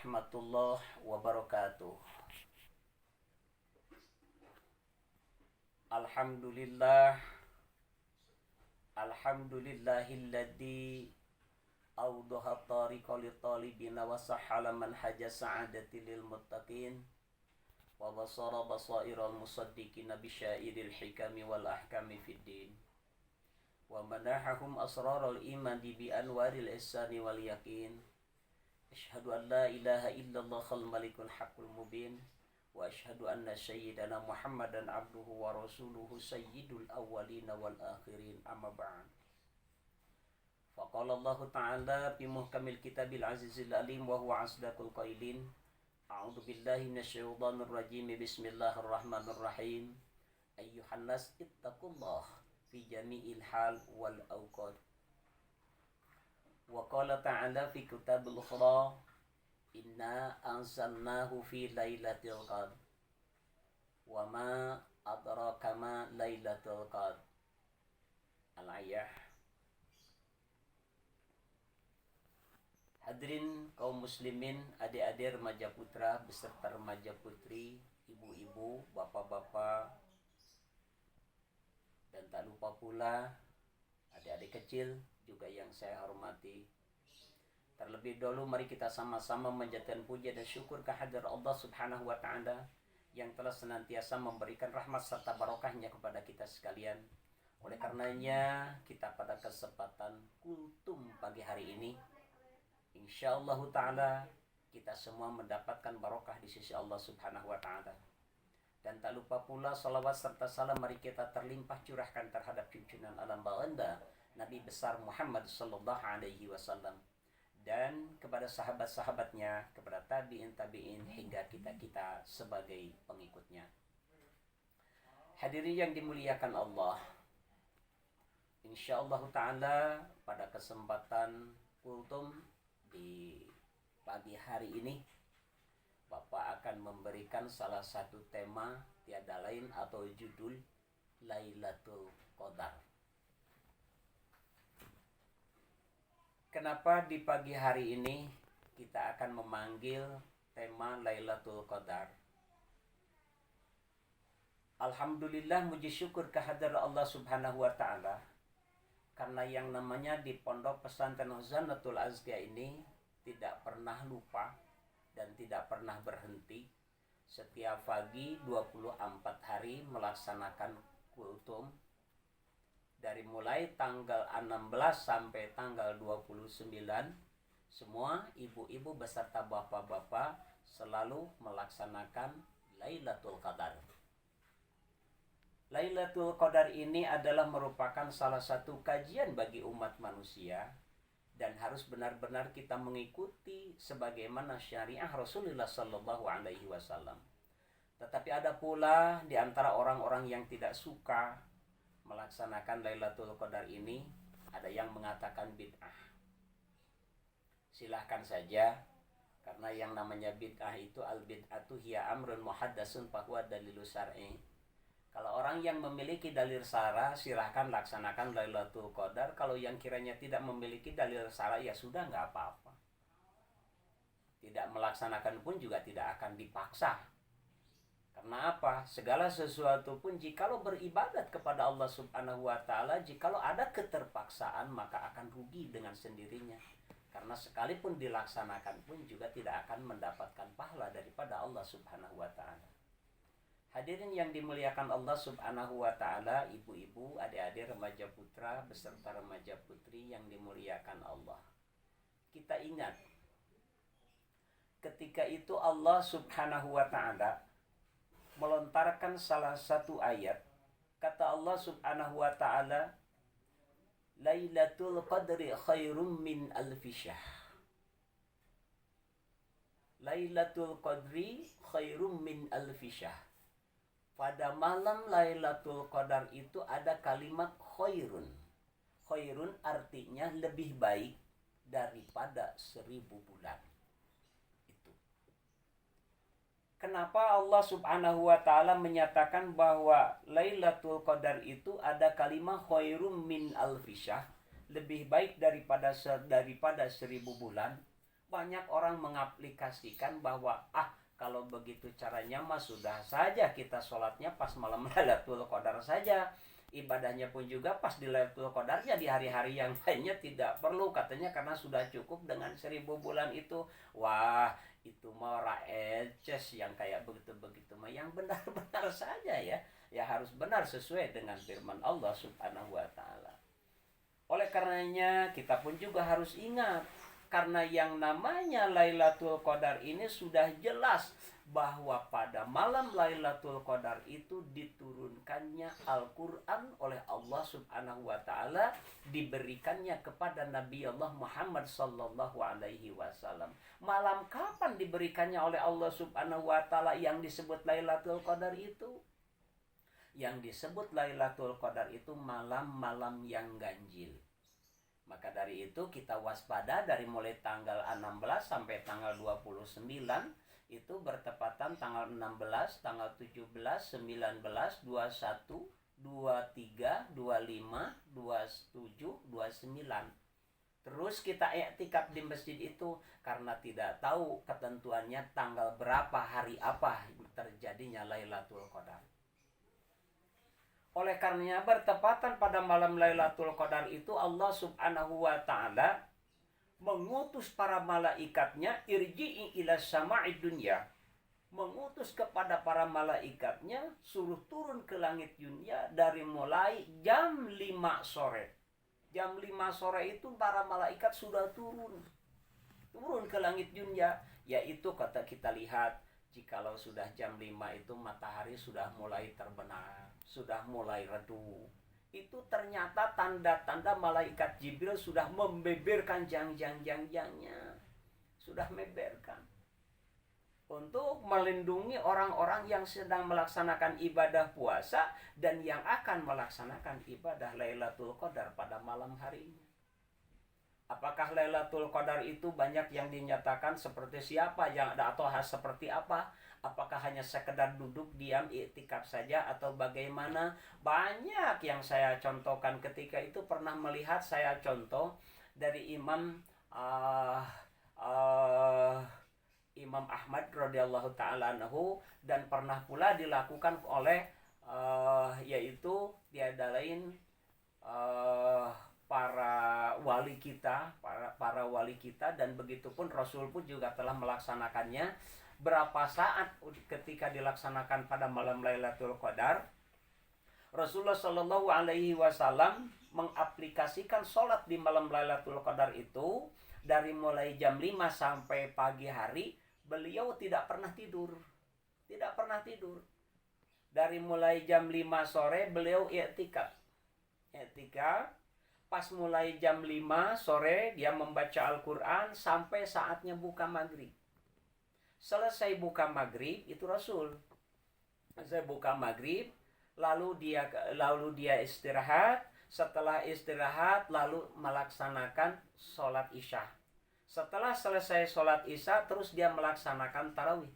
warahmatullahi wabarakatuh. Alhamdulillah. Alhamdulillahilladzi awdaha tariqa litalibina wa sahhala manhaja sa'adati lil muttaqin wa basara basairal musaddiqina bisyairil hikami wal ahkami fid din wa manahahum asraral imani bi anwaril ihsani wal yaqin. Asyhadu an la ilaha illallah khal malikul haqqul mubin wa asyhadu anna sayyidana Muhammadan abduhu wa rasuluhu sayyidul awwalina wal akhirin, amma ba'd. Faqala Allah ta'ala fi muhkamil kitabil azizil alim wa huwa asdaqul qailin. A'udzu billahi minasyaitonir rajim. Bismillahirrahmanirrahim. Ayyuhan nas ittaqullah fi jami'il hal wal awqat. Wa qala ta'ala fi kitabil ukhra, inna anzalnahu fi lailatul qadr wa ma adraka ma lailatul qadr. Al-Ayah. Hadirin kaum muslimin, adik-adik remaja putra beserta remaja putri, ibu-ibu, bapak-bapak, dan tak lupa pula adik-adik kecil juga yang saya hormati. Terlebih dahulu mari kita sama-sama menjadikan puja dan syukur kehadirat Allah Subhanahu wa taala yang telah senantiasa memberikan rahmat serta barokahnya kepada kita sekalian. Oleh karenanya kita pada kesempatan kultum pagi hari ini, insyaallah taala kita semua mendapatkan barokah di sisi Allah Subhanahu wa taala. Dan tak lupa pula salawat serta salam mari kita terlimpah curahkan terhadap junjungan alam baginda Nabi besar Muhammad sallallahu alaihi wasallam dan kepada sahabat-sahabatnya, kepada tabi'in hingga kita sebagai pengikutnya. Hadirin yang dimuliakan Allah, insyaallah taala pada kesempatan kultum di pagi hari ini Bapak akan memberikan salah satu tema tiada lain atau judul Lailatul Qadar. Kenapa di pagi hari ini kita akan memanggil tema Lailatul Qadar? Alhamdulillah, muji syukur kehadirat Allah Subhanahu wa taala. Karena yang namanya di Pondok Pesantren Huzanatul Azkia ini tidak pernah lupa dan tidak pernah berhenti. Setiap pagi 24 hari melaksanakan kultum. Dari mulai tanggal 16 sampai tanggal 29, semua ibu-ibu beserta bapak-bapak selalu melaksanakan Lailatul Qadar. Lailatul Qadar ini adalah merupakan salah satu kajian bagi umat manusia dan harus benar-benar kita mengikuti sebagaimana syariah Rasulullah sallallahu alaihi wasallam. Tetapi ada pula di antara orang-orang yang tidak suka melaksanakan Lailatul Qadar ini, ada yang mengatakan bid'ah. Silahkan saja, karena yang namanya bid'ah itu al-bid'atu hiya amrun muhaddatsun fahuwa dalilu syar'i. Kalau orang yang memiliki dalil syara, silahkan laksanakan Lailatul Qadar. Kalau yang kiranya tidak memiliki dalil syara, ya sudah, nggak apa-apa. Tidak melaksanakan pun juga tidak akan dipaksa. Karena apa? Segala sesuatu pun jikalau beribadat kepada Allah Subhanahu wa taala, jikalau ada keterpaksaan maka akan rugi dengan sendirinya. Karena sekalipun dilaksanakan pun juga tidak akan mendapatkan pahala daripada Allah Subhanahu wa taala. Hadirin yang dimuliakan Allah Subhanahu wa taala, ibu-ibu, adik-adik, remaja putra beserta remaja putri yang dimuliakan Allah. Kita ingat ketika itu Allah Subhanahu wa taala melontarkan salah satu ayat. Kata Allah Subhanahu wa taala, Lailatul Qadri khairum min alfi syahr. Lailatul Qadri khairum min alfi syahr. Pada malam Lailatul Qadar itu ada kalimat khairun. Khairun artinya lebih baik daripada 1000 bulan. Kenapa Allah Subhanahu wa taala menyatakan bahwa Lailatul Qadar itu ada kalimat khairum min alfi syahr, lebih baik daripada 1000 bulan? banyak orang mengaplikasikan bahwa kalau begitu caranya mah sudah saja kita sholatnya pas malam Lailatul Qadar saja, ibadahnya pun juga pas di Lailatul Qadarnya, di hari-hari yang lainnya tidak perlu katanya karena sudah cukup dengan 1000 bulan itu. Wah, itu mah eces yang kayak begitu-begitu mah, yang benar-benar saja ya harus benar sesuai dengan firman Allah Subhanahu wa taala. Oleh karenanya kita pun juga harus ingat, karena yang namanya Lailatul Qadar ini sudah jelas bahwa pada malam Lailatul Qadar itu diturunkannya Al-Quran oleh Allah Subhanahu wa taala, diberikannya kepada Nabi Allah Muhammad sallallahu alaihi wasallam. Malam kapan diberikannya oleh Allah Subhanahu wa taala yang disebut Lailatul Qadar itu? Yang disebut Lailatul Qadar itu malam-malam yang ganjil. Maka dari itu kita waspada dari mulai tanggal 16 sampai tanggal 29, itu bertepatan tanggal 16, tanggal 17, 19, 21, 23, 25, 27, 29. Terus kita i'tikaf di masjid itu karena tidak tahu ketentuannya tanggal berapa, hari apa terjadinya Lailatul Qadar. Oleh karenanya bertepatan pada malam Lailatul Qadar itu Allah Subhanahu wa taala mengutus para malaikatnya, irji'i ila sama'id dunya, mengutus kepada para malaikatnya suruh turun ke langit dunia dari mulai jam 5 sore. Jam 5 sore itu para malaikat sudah turun ke langit dunia, yaitu kata kita lihat jikalau sudah jam 5 itu matahari sudah mulai terbenam, sudah mulai redup. Itu ternyata tanda-tanda malaikat Jibril sudah membeberkan jang-jangnya. Sudah membeberkan. Untuk melindungi orang-orang yang sedang melaksanakan ibadah puasa dan yang akan melaksanakan ibadah Lailatul Qadar pada malam harinya. Apakah Lailatul Qadar itu banyak yang dinyatakan seperti siapa yang ada atau seperti apa? Apakah hanya sekedar duduk diam i'tikaf saja atau bagaimana? Banyak yang saya contohkan ketika itu, pernah melihat saya contoh dari Imam Ahmad radhiyallahu taala anhu, dan pernah pula dilakukan oleh yaitu tiada lain para wali kita, para wali kita, dan begitupun Rasul pun juga telah melaksanakannya. Berapa saat ketika dilaksanakan pada malam Lailatul Qadar, Rasulullah Shallallahu alaihi wasallam mengaplikasikan sholat di malam Lailatul Qadar itu dari mulai jam 5 sampai pagi hari. Beliau tidak pernah tidur. Dari mulai jam 5 sore beliau i'tikaf. Pas mulai jam 5 sore dia membaca Al-Quran sampai saatnya buka maghrib. Selesai buka maghrib itu Rasul. Selesai buka maghrib, lalu dia istirahat. Setelah istirahat lalu melaksanakan sholat isya. Setelah selesai sholat isya terus dia melaksanakan tarawih.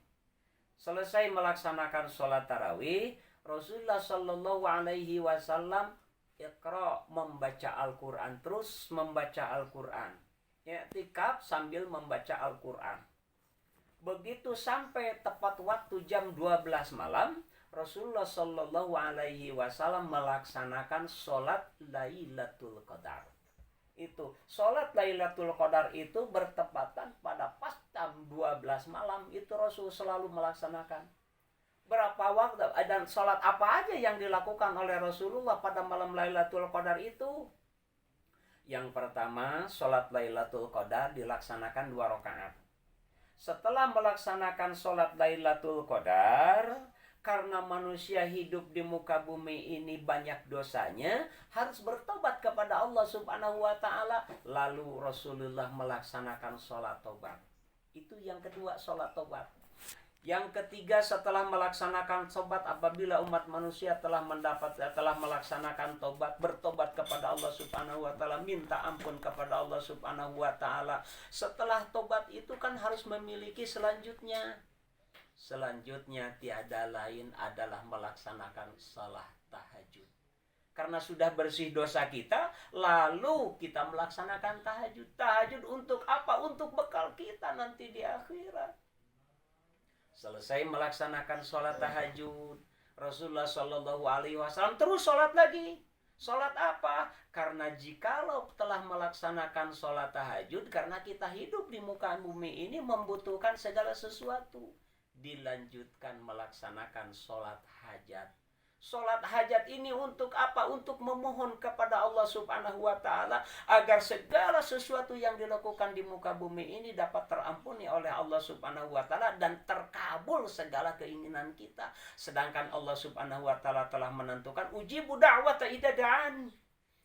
Selesai melaksanakan sholat tarawih, Rasulullah Shallallahu alaihi wasallam Iqra, membaca Al-Quran, terus membaca Al-Quran. I'tikaf sambil membaca Al-Quran. Begitu sampai tepat waktu jam 12 malam, Rasulullah Shallallahu alaihi wasallam melaksanakan sholat Lailatul Qadar. Itu sholat Lailatul Qadar itu bertepatan pada pas jam 12 malam, itu Rasul selalu melaksanakan. Berapa waktu dan sholat apa aja yang dilakukan oleh Rasulullah pada malam Lailatul Qadar itu? Yang pertama, sholat Lailatul Qadar dilaksanakan 2 rakaat. Setelah melaksanakan sholat Lailatul Qadar, karena manusia hidup di muka bumi ini banyak dosanya, harus bertobat kepada Allah Subhanahu wa taala. Lalu Rasulullah melaksanakan sholat tobat. Itu yang kedua, sholat tobat. Yang ketiga, setelah melaksanakan tobat, apabila umat manusia telah melaksanakan tobat, bertobat kepada Allah Subhanahu wa taala, minta ampun kepada Allah Subhanahu wa taala. Setelah tobat itu kan harus memiliki selanjutnya. Selanjutnya tiada lain adalah melaksanakan salat tahajud. Karena sudah bersih dosa kita, lalu kita melaksanakan tahajud. Tahajud untuk apa? Untuk bekal kita nanti di akhirat. Selesai melaksanakan sholat tahajud, Rasulullah Shallallahu Alaihi Wasallam terus sholat lagi. Sholat apa? Karena jikalau telah melaksanakan sholat tahajud, karena kita hidup di muka bumi ini membutuhkan segala sesuatu, dilanjutkan melaksanakan sholat hajat. Sholat hajat ini untuk apa? Untuk memohon kepada Allah Subhanahu wa Ta'ala agar segala sesuatu yang dilakukan di muka bumi ini dapat terampuni oleh Allah Subhanahu wa Ta'ala dan terkabul segala keinginan kita. Sedangkan Allah Subhanahu wa Ta'ala telah menentukan ujibu da'wata idza da'an.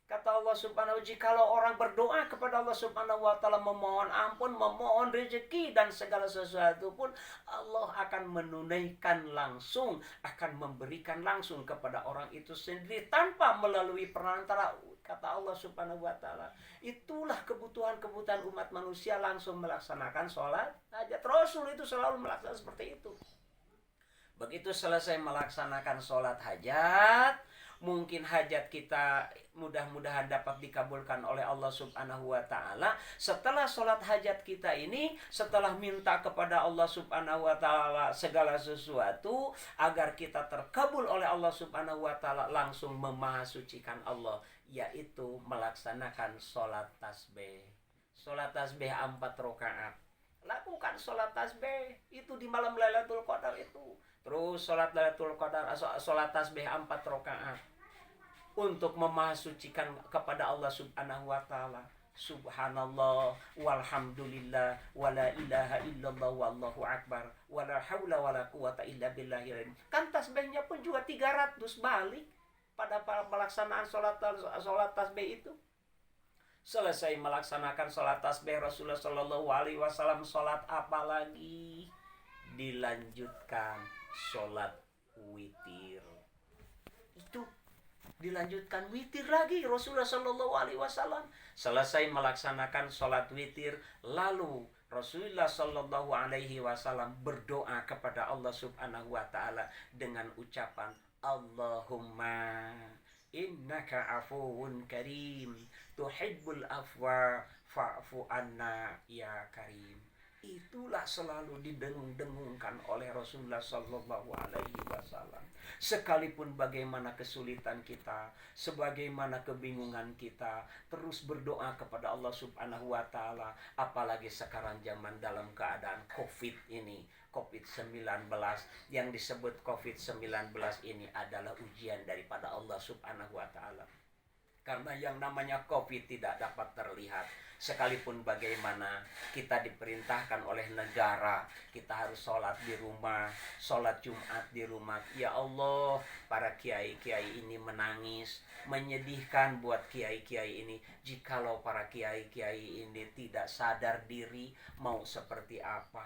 Kata Allah Subhanahu wa Ta'ala, jikalau orang berdoa kepada Allah Subhanahu wa Ta'ala, memohon ampun, memohon rezeki dan segala sesuatu pun, Allah akan menunaikan langsung, akan memberikan langsung kepada orang itu sendiri tanpa melalui perantara. Kata Allah Subhanahu wa Ta'ala, itulah kebutuhan-kebutuhan umat manusia, langsung melaksanakan sholat hajat. Rasul itu selalu melaksanakan seperti itu. Begitu selesai melaksanakan sholat hajat, mungkin hajat kita mudah-mudahan dapat dikabulkan oleh Allah Subhanahu wa Ta'ala. Setelah sholat hajat kita ini, setelah minta kepada Allah Subhanahu wa Ta'ala segala sesuatu agar kita terkabul oleh Allah Subhanahu wa Ta'ala, langsung memahasucikan Allah, yaitu melaksanakan sholat tasbih. Sholat tasbih 4 rakaat. Lakukan sholat tasbih itu di malam Lailatul Qadar itu. Terus sholat Lailatul Qadar, sholat tasbih 4 rakaat untuk memahasucikan kepada Allah Subhanahu wa Ta'ala. Subhanallah walhamdulillah wala ilaha illallah wallahu akbar wala haula wala quwata illa billahil. Kan tasbihnya pun juga 300 balik pada pelaksanaan sholat tasbih itu. Selesai melaksanakan sholat tasbih, Rasulullah Shallallahu Alaihi Wasallam sholat apa lagi? Dilanjutkan sholat witir. Itu dilanjutkan witir lagi Rasulullah Shallallahu Alaihi Wasallam. Selesai melaksanakan sholat witir, lalu Rasulullah Shallallahu Alaihi Wasallam berdoa kepada Allah Subhanahu Wa Taala dengan ucapan Allahumma innaka afuwun karim tuhibbul afwa fa'fu anna ya karim. Itulah selalu didengung-dengungkan oleh Rasulullah Sallallahu Alaihi Wasallam. Sekalipun bagaimana kesulitan kita, sebagaimana kebingungan kita, terus berdoa kepada Allah Subhanahu Wa Taala. Apalagi sekarang zaman dalam keadaan COVID ini, COVID-19, yang disebut COVID-19 ini adalah ujian daripada Allah Subhanahu Wa Taala. Karena yang namanya COVID tidak dapat terlihat. Sekalipun bagaimana kita diperintahkan oleh negara, kita harus sholat di rumah, sholat Jumat di rumah. Ya Allah, para kiai-kiai ini menangis, menyedihkan buat kiai-kiai ini. Jikalau para kiai-kiai ini tidak sadar diri, mau seperti apa?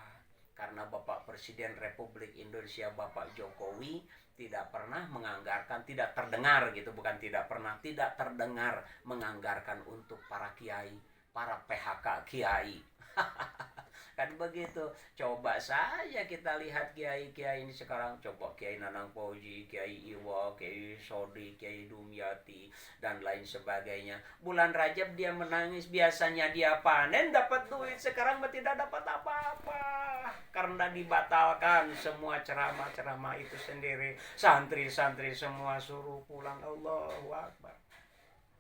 Karena Bapak Presiden Republik Indonesia, Bapak Jokowi, tidak pernah menganggarkan, tidak terdengar gitu, bukan tidak pernah, tidak terdengar menganggarkan untuk para kiai, para PHK kiai. Kan begitu. Coba saja kita lihat kiai-kiai ini sekarang. Coba Kiai Nanang Fauzi, Kiai Iwa, Kiai Sodi, Kiai Dumyati, dan lain sebagainya. Bulan Rajab dia menangis, biasanya dia panen dapat duit, sekarang tidak dapat apa-apa. Karena dibatalkan semua ceramah-ceramah itu sendiri. Santri-santri semua suruh pulang. Allahu Akbar.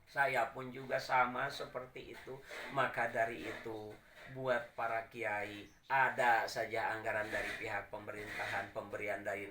Saya pun juga sama seperti itu. Maka dari itu, buat para kiai, ada saja anggaran dari pihak pemerintahan, pemberian dari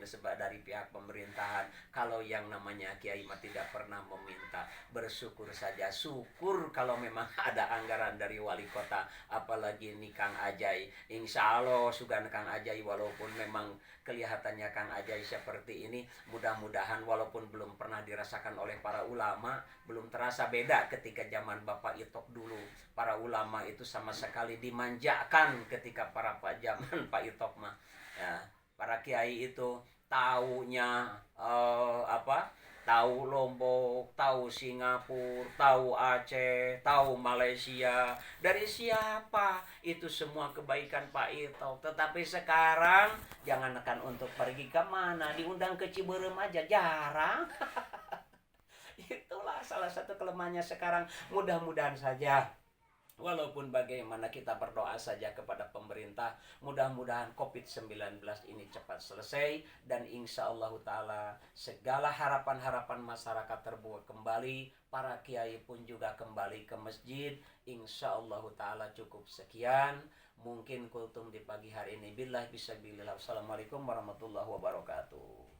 pihak pemerintahan. Kalau yang namanya kiai mah tidak pernah meminta, bersyukur saja. Syukur kalau memang ada anggaran dari wali kota, apalagi ini Kang Ajai. Insya Allah sugan Kang Ajai, walaupun memang kelihatannya Kang Ajai seperti ini, mudah-mudahan walaupun belum pernah dirasakan oleh para ulama, belum terasa beda ketika zaman Bapak Itok dulu. Para ulama itu sama sekali dimanjakan ketika zaman Pak Itok mah. Ya, para kiai itu taunya tahu Lombok, tahu Singapura, tahu Aceh, tahu Malaysia. Dari siapa? Itu semua kebaikan Pak Itok. Tetapi sekarang jangankan untuk pergi ke mana, diundang ke Ciberem aja jarang. Itulah itulah salah satu kelemahannya sekarang. Mudah-mudahan saja, walaupun bagaimana kita berdoa saja kepada pemerintah, mudah-mudahan COVID-19 ini cepat selesai, dan insya Allah ta'ala segala harapan-harapan masyarakat terbuka kembali, para kiai pun juga kembali ke masjid. Insya Allah ta'ala cukup sekian mungkin kultum di pagi hari ini. Billah bismillah. Assalamualaikum warahmatullahi wabarakatuh.